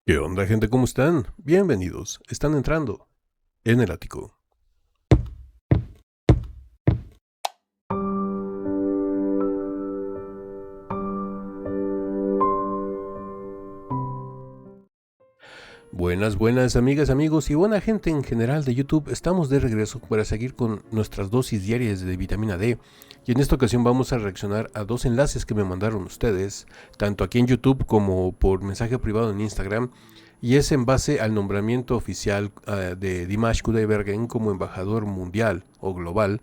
¿Qué onda, gente? ¿Cómo están? Bienvenidos. Están entrando en el ático. Buenas amigas, amigos y buena gente en general de YouTube. Estamos de regreso para seguir con nuestras dosis diarias de vitamina D. Y en esta ocasión vamos a reaccionar a dos enlaces que me mandaron ustedes, tanto aquí en YouTube como por mensaje privado en Instagram. Y es en base al nombramiento oficial de Dimash Kudaibergen como embajador mundial o global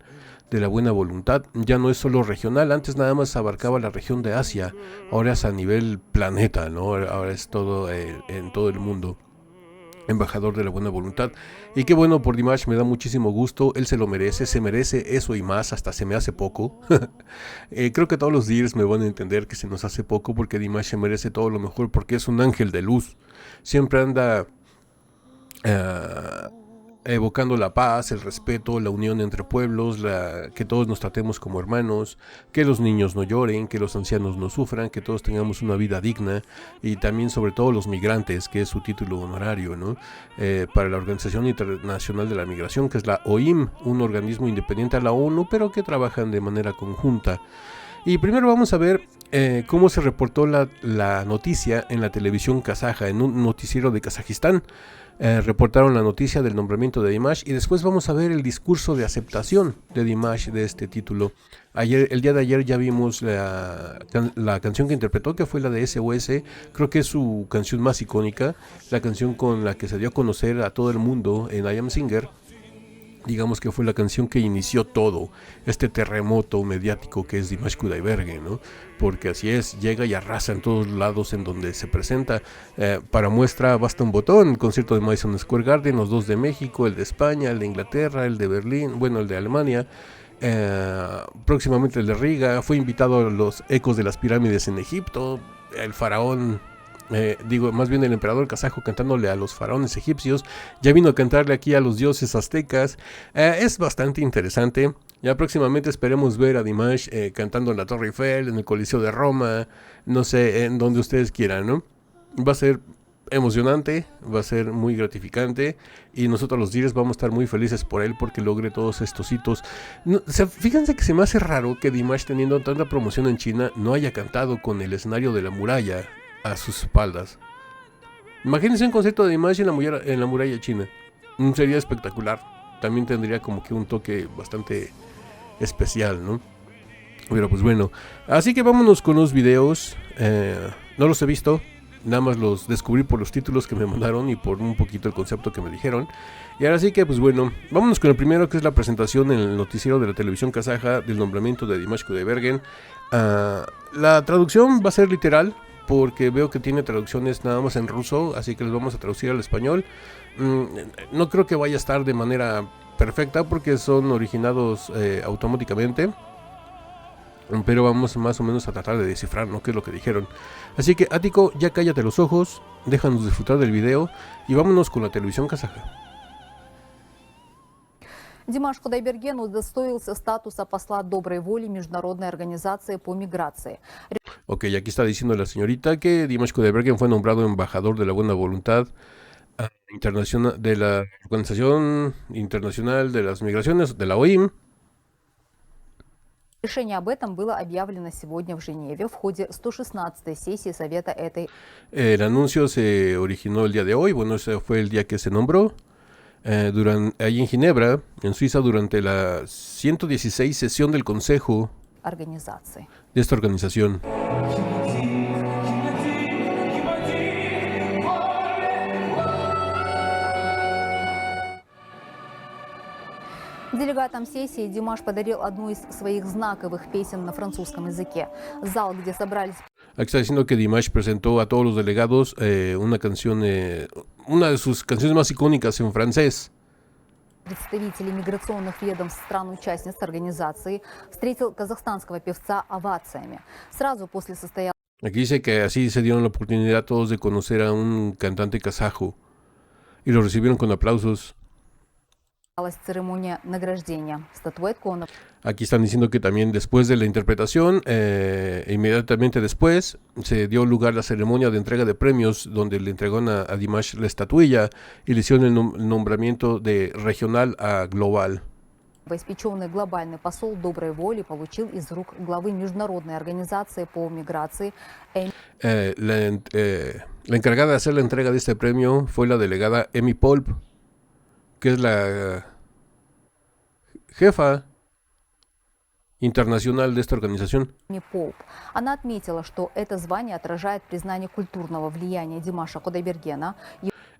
de la buena voluntad. Ya no es solo regional, antes nada más abarcaba la región de Asia, ahora es a nivel planeta, ¿no? Ahora es todo en todo el mundo. Embajador de la buena voluntad. Y qué bueno por Dimash, me da muchísimo gusto, él se lo merece, se merece eso y más, hasta se me hace poco. Creo que todos los días me van a entender que se nos hace poco porque Dimash se merece todo lo mejor porque es un ángel de luz. Siempre anda evocando la paz, el respeto, la unión entre pueblos, que todos nos tratemos como hermanos, que los niños no lloren, que los ancianos no sufran, que todos tengamos una vida digna y también sobre todo los migrantes, que es su título honorario, ¿no? Para la Organización Internacional de la Migración, que es la OIM, un organismo independiente a la ONU, pero que trabajan de manera conjunta. Y primero vamos a ver cómo se reportó la noticia en la televisión kazaja, en un noticiero de Kazajistán. Reportaron la noticia del nombramiento de Dimash y después vamos a ver el discurso de aceptación de Dimash de este título. El día de ayer ya vimos la canción que interpretó, que fue la de SOS. Creo que es su canción más icónica, la canción con la que se dio a conocer a todo el mundo en I Am Singer. Digamos que fue la canción que inició todo este terremoto mediático que es Dimash Kudaibergen, ¿no? Porque así es, llega y arrasa en todos lados en donde se presenta. Para muestra basta un botón: el concierto de Madison Square Garden, los dos de México, el de España, el de Inglaterra, el de Berlín, bueno, el de Alemania. Próximamente el de Riga. Fue invitado a los ecos de las pirámides en Egipto. El faraón, más bien el emperador kazajo cantándole a los faraones egipcios, ya vino a cantarle aquí a los dioses aztecas. Es bastante interesante. Ya próximamente esperemos ver a Dimash cantando en la Torre Eiffel, en el Coliseo de Roma, no sé, en donde ustedes quieran, ¿no? Va a ser emocionante, va a ser muy gratificante y nosotros los Dires vamos a estar muy felices por él porque logre todos estos hitos. No, fíjense que se me hace raro que Dimash, teniendo tanta promoción en China, no haya cantado con el escenario de la muralla a sus espaldas. Imagínense un concierto de Dimash en la muralla china. Sería espectacular. También tendría como que un toque bastante especial, ¿no? Pero pues bueno, así que vámonos con los videos. No los he visto, nada más los descubrí por los títulos que me mandaron y por un poquito el concepto que me dijeron. Y ahora sí que pues bueno, vámonos con el primero, que es la presentación en el noticiero de la televisión kazaja del nombramiento de Dimash Kudaibergen. La traducción va a ser literal, porque veo que tiene traducciones nada más en ruso, así que les vamos a traducir al español. No creo que vaya a estar de manera perfecta porque son originados automáticamente, pero vamos más o menos a tratar de descifrar, ¿no?, qué es lo que dijeron. Así que, Ático, ya cállate los ojos, déjanos disfrutar del video y vámonos con la televisión kazaja. Димаш Кудайберген удостоился статуса посла доброй воли Международной организации по миграции. Ok, aquí está diciendo la señorita que Dimash Kudaibergen fue nombrado embajador de la buena voluntad internacional de la Organización Internacional de las Migraciones, de la OIM. Решение об этом было объявлено сегодня в Женеве в ходе 116-й сессии Совета этой. El anuncio se originó el día de hoy, bueno, ese fue el día que se nombró, ahí en Ginebra, en Suiza, durante la 116 sesión del Consejo Организации. de esta organización. Делегатам сессии Димаш подарил одну из своих знаковых песен на французском языке. Зал, где собрались... Aquí está diciendo que Dimash presentó a todos los delegados una canción, una de sus canciones más icónicas en francés. Представители миграционных ведомств стран-участниц организации встретил казахстанского певца овациями. Сразу после состоялся... Aquí dice que así se dieron la oportunidad a todos de conocer a un cantante kazajo y lo recibieron con aplausos. Церемония награждения. Статуэтку он Aquí están diciendo que también después de la interpretación, inmediatamente después, se dio lugar a la ceremonia de entrega de premios, donde le entregaron a Dimash la estatuilla y le hicieron el nombramiento de regional a global. новоиспеченный глобальный посол доброй воли получил из рук главы Международной организации по миграции La encargada de hacer la entrega de este premio fue la delegada Amy Polp, que es la jefa internacional de esta organización. Эми Поуп. Она отметила, что это звание отражает признание культурного влияния Димаша Кудайбергена.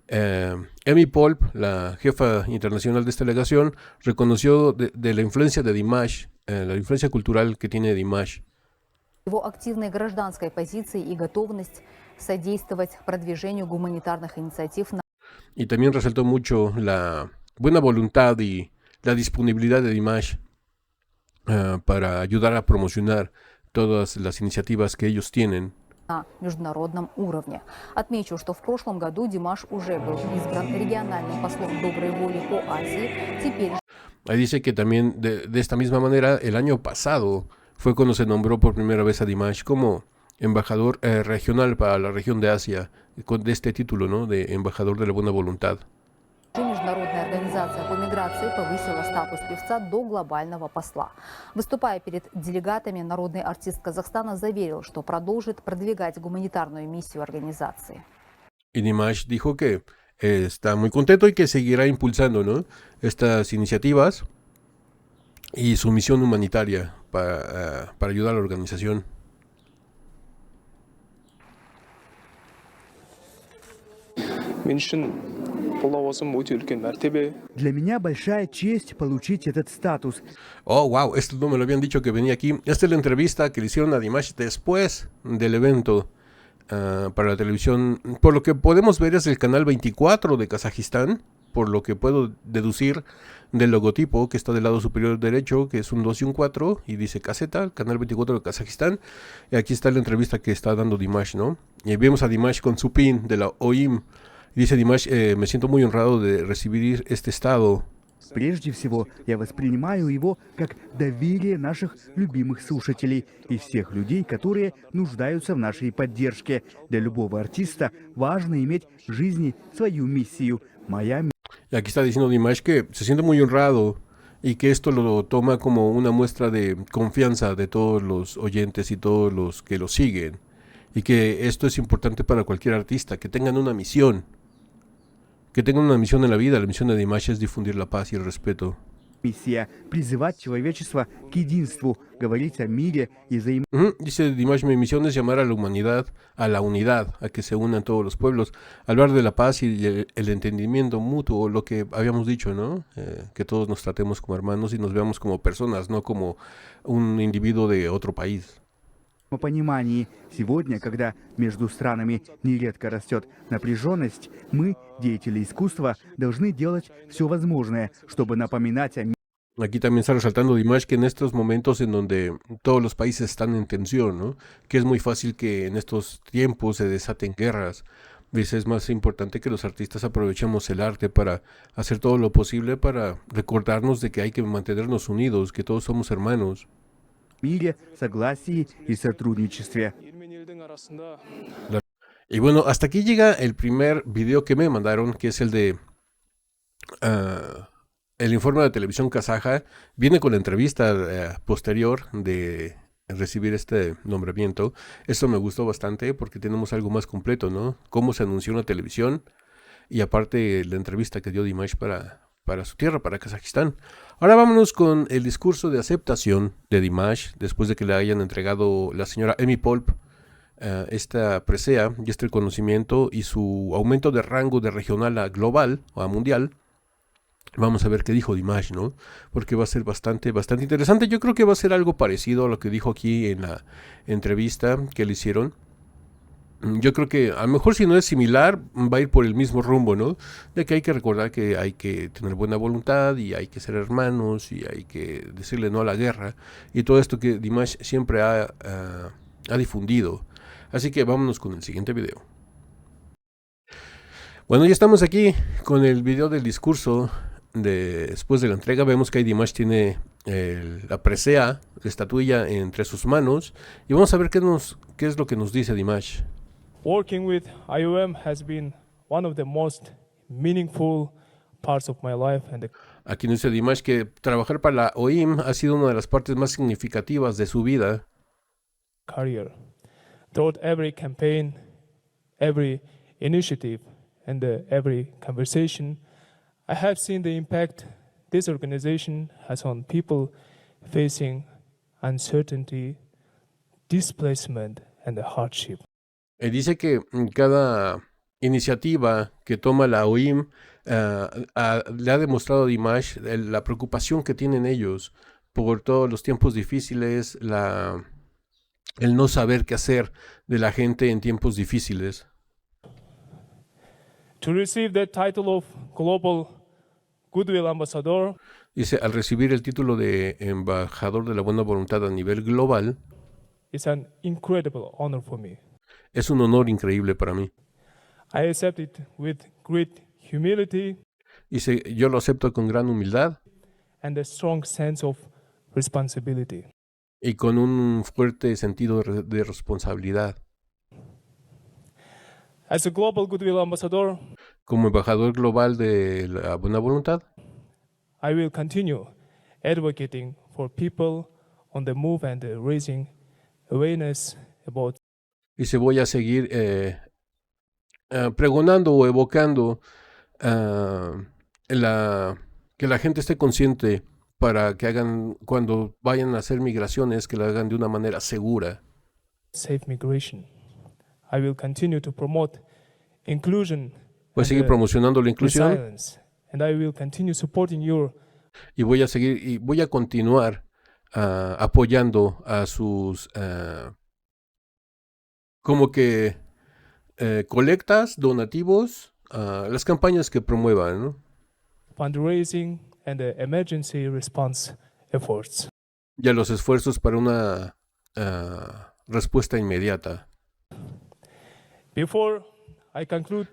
Amy Polp, la jefa internacional de esta delegación, reconoció de la influencia de Dimash, la influencia cultural que tiene Dimash. Его активной гражданской позиции и готовность содействовать продвижению гуманитарных инициатив на Y también resaltó mucho la buena voluntad y la disponibilidad de Dimash para ayudar a promocionar todas las iniciativas que ellos tienen. международном уровне. Отмечу, что в прошлом году Димаш уже был избран региональным послом доброй воли по Азии. Теперь Ahí dice que también de esta misma manera el año pasado fue cuando se nombró por primera vez a Dimash como embajador regional para la región de Asia, de este título, ¿no? De embajador de la buena voluntad. Международная организация по миграции повысила статус певца до глобального посла. Выступая перед делегатами, народный артист Казахстана заверил, что продолжит продвигать гуманитарную миссию организации. Y Dimash dijo que está muy contento y que seguirá impulsando, ¿no? Estas iniciativas y su misión humanitaria para ayudar a la organización. Для меня большая честь получить этот статус. Oh, wow, esto no me lo habían dicho que venía aquí. Esta es la entrevista que le hicieron a Dimash después del evento para la televisión. Por lo que podemos ver es el canal 24 de Kazajistán, por lo que puedo deducir del logotipo que está del lado superior derecho, que es un 2 y un 4, y dice caseta, canal 24 de Kazajistán. Y aquí está la entrevista que está dando Dimash, ¿no? Y vemos a Dimash con su pin de la OIM. Dice Dimash, me siento muy honrado de recibir este estado. Прежде всего, я воспринимаю его как доверие наших любимых слушателей и всех людей, которые нуждаются в нашей поддержке. Для любого артиста важно иметь в жизни свою миссию. Моя Y aquí está diciendo Dimash que se siente muy honrado y que esto lo toma como una muestra de confianza de todos los oyentes y todos los que lo siguen. Y que esto es importante para cualquier artista, que tengan una misión. Que tengan una misión en la vida. La misión de Dimash es difundir la paz y el respeto. миссия – призывать человечество к единству, говорить о мире и Dice Dimash, mi misión es llamar a la humanidad, a la unidad, a que se unan todos los pueblos, hablar de la paz y el entendimiento mutuo, lo que habíamos dicho, ¿no? Que todos nos tratemos como hermanos y nos veamos como personas, no como un individuo de otro país. понимании. Сегодня, когда между странами нередко растет напряженность, мы, деятели искусства, должны делать все возможное, чтобы напоминать о мире. Aquí también está resaltando Dimash que en estos momentos en donde todos los países están en tensión, ¿no? Que es muy fácil que en estos tiempos se desaten guerras. Dice, es más importante que los artistas aprovechemos el arte para hacer todo lo posible para recordarnos de que hay que mantenernos unidos, que todos somos hermanos. Мире, согласии и сотрудничестве. Y bueno, hasta aquí llega el primer video que me mandaron, que es el de el informe de televisión kazaja. Viene con la entrevista posterior de recibir este nombramiento. Esto me gustó bastante porque tenemos algo más completo, ¿no? Cómo se anunció en la televisión y aparte la entrevista que dio Dimash para su tierra, para Kazajistán. Ahora vámonos con el discurso de aceptación de Dimash después de que le hayan entregado la señora Amy Polp esta presea y este reconocimiento y su aumento de rango de regional a global o a mundial. Vamos a ver qué dijo Dimash, ¿no? Porque va a ser bastante interesante. Yo creo que va a ser algo parecido a lo que dijo aquí en la entrevista que le hicieron. Yo creo que a lo mejor si no es similar, va a ir por el mismo rumbo, ¿no? De que hay que recordar que hay que tener buena voluntad y hay que ser hermanos y hay que decirle no a la guerra. Y todo esto que Dimash siempre ha difundido. Así que vámonos con el siguiente video. Bueno, ya estamos aquí con el video del discurso después de la entrega, vemos que ahí Dimash tiene la presea, la estatuilla entre sus manos. Y vamos a ver qué es lo que nos dice Dimash. Working with IOM has been one of the most meaningful parts of my life and Aquí nos dice Dimash que trabajar para la OIM ha sido una de las partes más significativas de su vida. career. Throughout every campaign, every initiative, and every conversation, I have seen the impact this organization has on people facing uncertainty, displacement, and hardship. Dice que cada iniciativa que toma la OIM le ha demostrado a Dimash la preocupación que tienen ellos por todos los tiempos difíciles, el no saber qué hacer de la gente en tiempos difíciles. To receive the title of Global Goodwill Ambassador, Dice, al recibir el título de embajador de la buena voluntad a nivel global, is an incredible honor for me. es un honor increíble para mí. I accept it with great humility Dice, yo lo acepto con gran humildad and a strong sense of responsibility. y con un fuerte sentido de responsabilidad. As a Global Goodwill Ambassador, Como embajador global de la buena voluntad, I will continue advocating for people on the move and raising awareness about dice, voy a seguir pregonando o evocando que la gente esté consciente para que hagan, cuando vayan a hacer migraciones, que lo hagan de una manera segura. safe migration. I will continue to promote inclusion Voy a and, seguir promocionando la inclusión resilience, and I will continue supporting your y voy a continuar apoyando a sus como que colectas, donativos, las campañas que promuevan, ¿no? fundraising and emergency response efforts. Y a los esfuerzos para una respuesta inmediata. Before I conclude,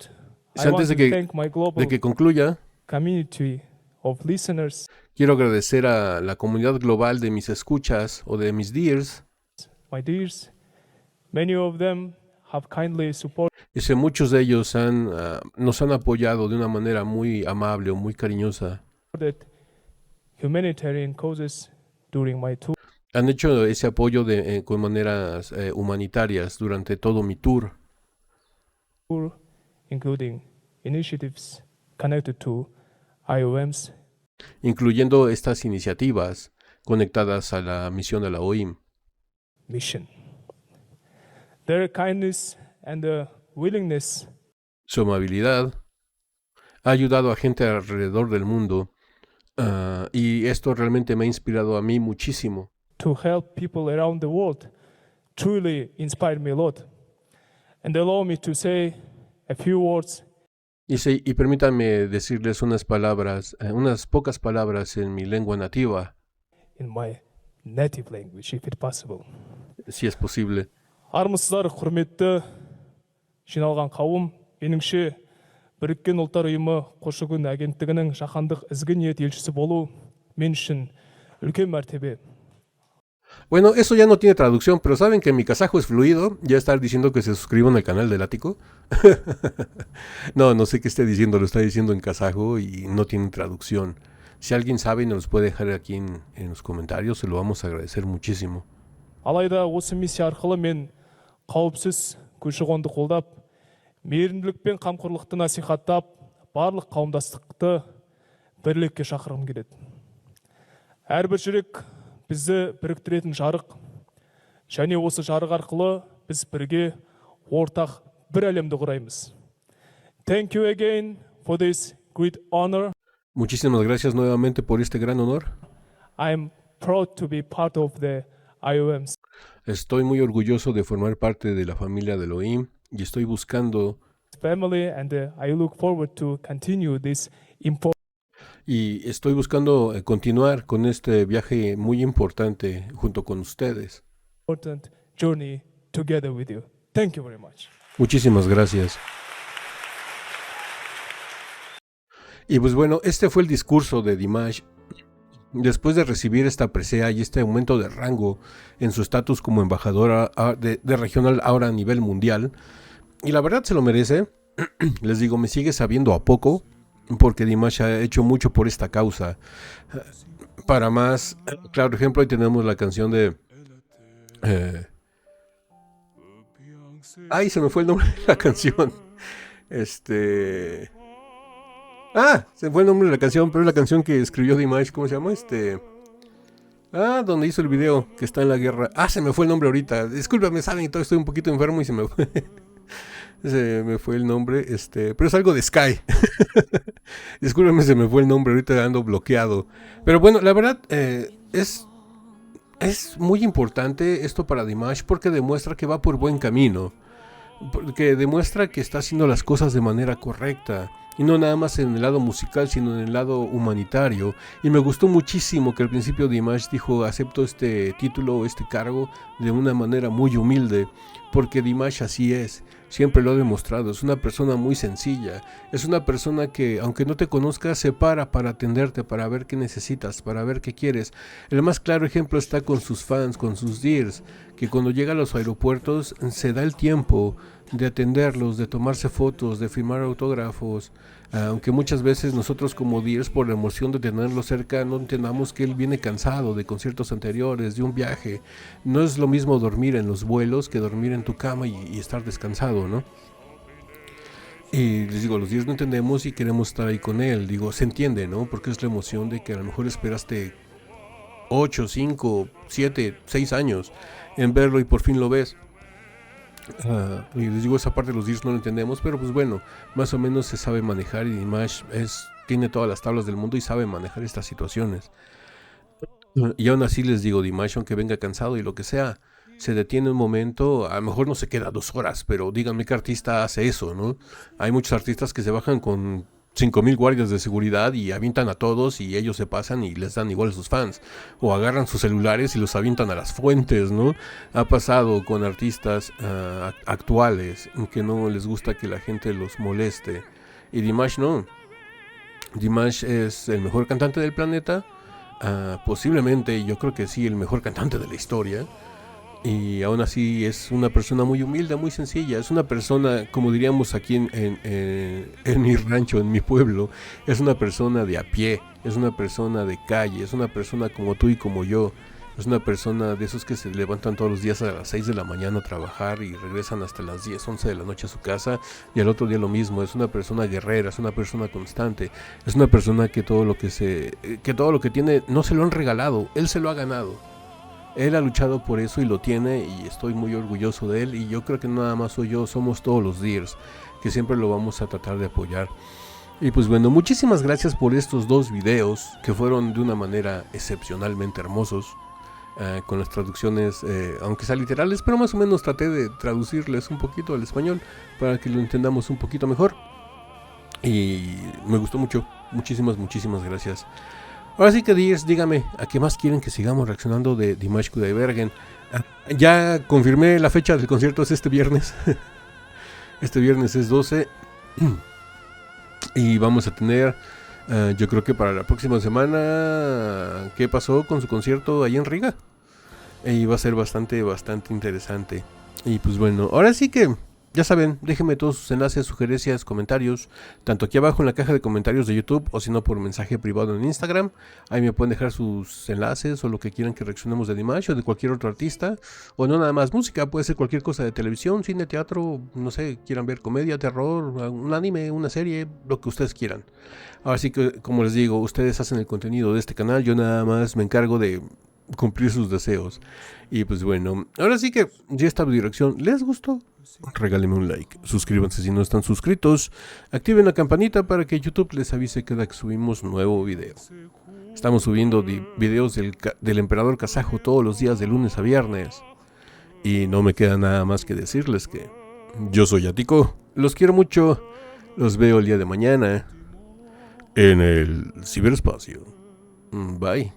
Sí, I want antes to de thank my global que concluya, community of listeners, quiero agradecer a la comunidad global de mis escuchas o de mis dears. my dears. Many of them have kindly supported Dice, muchos de ellos nos han apoyado de una manera muy amable o muy cariñosa. humanitarian causes during my tour. Han hecho ese apoyo con maneras humanitarias durante todo mi tour, Including initiatives connected to IOM's incluyendo estas iniciativas conectadas a la misión de la OIM. mission. Their kindness and willingness Su amabilidad ha ayudado a gente alrededor del mundo y esto realmente me ha inspirado a mí muchísimo. to help people around the world truly inspired me a lot. And allow me to say a few words Y permítanme decirles unas pocas palabras en mi lengua nativa, in my native language, if it's possible. si es posible. Армысыздар, құрметті жиналған қауым. Меніңше, Біріккен Ұлттар Ұйымы Қошығын агенттігінің жаһандық ізгі ниет елшісі болу мен үшін үлкен мәртебе. Bueno, eso ya no tiene traducción, pero saben que mi kazajo es fluido. Ya estar diciendo que se suscriban al canal del Ático. No sé qué esté diciendo, lo está diciendo en kazajo y no tiene traducción. Si alguien sabe y nos los puede dejar aquí en los comentarios, se lo vamos a agradecer muchísimo. Алайда осы миссия арқылы мен қауіпсіз көші-қонды қолдап, мейірімділік пен қамқорлықты насихаттап, барлық қауымдастықты бірлікке шақырғым келеді. Әрбір жүрек бізді біріктіретін жарық, және осы жарық арқылы біз бірге ортақ бір әлемді құраймыз. Thank you again for this great honor. Muchísimas gracias nuevamente por este gran honor. I'm proud to be part of the IOMs. Estoy muy orgulloso de formar parte de la familia del OIM y estoy buscando family, and I look forward to continue this important continuar con este viaje muy importante junto con ustedes. journey together with you. Thank you very much. Muchísimas gracias. Y pues bueno, este fue el discurso de Dimash después de recibir esta presea y este aumento de rango en su estatus como embajador de regional ahora a nivel mundial. Y la verdad se lo merece. Les digo, me sigue sabiendo a poco, porque Dimash ha hecho mucho por esta causa. Para más, claro ejemplo, ahí tenemos la canción de... Ay, se me fue el nombre de la canción. Se fue el nombre de la canción, pero es la canción que escribió Dimash, ¿cómo se llama? Donde hizo el video, que está en la guerra. Se me fue el nombre ahorita. Discúlpame, saben, todo estoy un poquito enfermo y se me fue. Se me fue el nombre, pero es algo de Sky. Discúlpame, se me fue el nombre, ahorita ando bloqueado. Pero bueno, la verdad, es muy importante esto para Dimash porque demuestra que va por buen camino. Porque demuestra que está haciendo las cosas de manera correcta. Y no nada más en el lado musical, sino en el lado humanitario. Y me gustó muchísimo que al principio Dimash dijo, acepto este título, este cargo, de una manera muy humilde. Porque Dimash así es, siempre lo ha demostrado, es una persona muy sencilla. Es una persona que, aunque no te conozca, se para atenderte, para ver qué necesitas, para ver qué quieres. El más claro ejemplo está con sus fans, con sus dears, que cuando llega a los aeropuertos se da el tiempo de atenderlos, de tomarse fotos, de firmar autógrafos, aunque muchas veces nosotros como dears, por la emoción de tenerlo cerca, no entendamos que él viene cansado de conciertos anteriores, de un viaje. No es lo mismo dormir en los vuelos que dormir en tu cama y estar descansado, ¿no? Y les digo, los dears no entendemos y queremos estar ahí con él. Digo, se entiende, ¿no? Porque es la emoción de que a lo mejor esperaste 8, 5, 7, 6 años en verlo y por fin lo ves. Y les digo, esa parte de los dears no lo entendemos, pero pues bueno, más o menos se sabe manejar y Dimash tiene todas las tablas del mundo y sabe manejar estas situaciones. Y aún así les digo, Dimash, aunque venga cansado y lo que sea, se detiene un momento, a lo mejor no se queda 2 horas, pero díganme qué artista hace eso, ¿no? Hay muchos artistas que se bajan con 5,000 guardias de seguridad y avientan a todos y ellos se pasan y les dan igual a sus fans. O agarran sus celulares y los avientan a las fuentes, ¿no? Ha pasado con artistas actuales que no les gusta que la gente los moleste. Y Dimash no. Dimash es el mejor cantante del planeta. Posiblemente, yo creo que sí, el mejor cantante de la historia. Y aún así es una persona muy humilde, muy sencilla. Es una persona, como diríamos aquí en mi rancho, en mi pueblo, es una persona de a pie, es una persona de calle, es una persona como tú y como yo. Es una persona de esos que se levantan todos los días a las 6 de la mañana a trabajar y regresan hasta las 10, 11 de la noche a su casa y al otro día lo mismo. Es una persona guerrera, es una persona constante, es una persona que todo lo que tiene no se lo han regalado, él se lo ha ganado. Él ha luchado por eso y lo tiene y estoy muy orgulloso de él y yo creo que no nada más soy yo, somos todos los dears que siempre lo vamos a tratar de apoyar. Y pues bueno, muchísimas gracias por estos 2 videos que fueron de una manera excepcionalmente hermosos, con las traducciones, aunque sean literales, pero más o menos traté de traducirles un poquito al español para que lo entendamos un poquito mejor y me gustó mucho, muchísimas gracias. Ahora sí que dears, dígame, ¿a qué más quieren que sigamos reaccionando de Dimash Kudaibergen? Ya confirmé la fecha del concierto, es este viernes. Este viernes es 12. Y vamos a tener, yo creo que para la próxima semana, ¿qué pasó con su concierto ahí en Riga? Y va a ser bastante interesante. Y pues bueno, ahora sí que... ya saben, déjenme todos sus enlaces, sugerencias, comentarios, tanto aquí abajo en la caja de comentarios de YouTube o si no por mensaje privado en Instagram. Ahí me pueden dejar sus enlaces o lo que quieran que reaccionemos de Dimash o de cualquier otro artista. O no nada más música, puede ser cualquier cosa de televisión, cine, teatro, no sé, quieran ver comedia, terror, un anime, una serie, lo que ustedes quieran. Así que, como les digo, ustedes hacen el contenido de este canal, yo nada más me encargo de cumplir sus deseos. Y pues bueno, ahora sí que ya esta dirección les gustó, regálenme un like, suscríbanse si no están suscritos, activen la campanita para que YouTube les avise cada que subimos nuevo video. Estamos subiendo videos del emperador kazajo todos los días de lunes a viernes. Y no me queda nada más que decirles que yo soy Yatiko, los quiero mucho, los veo el día de mañana en el ciberespacio. Bye.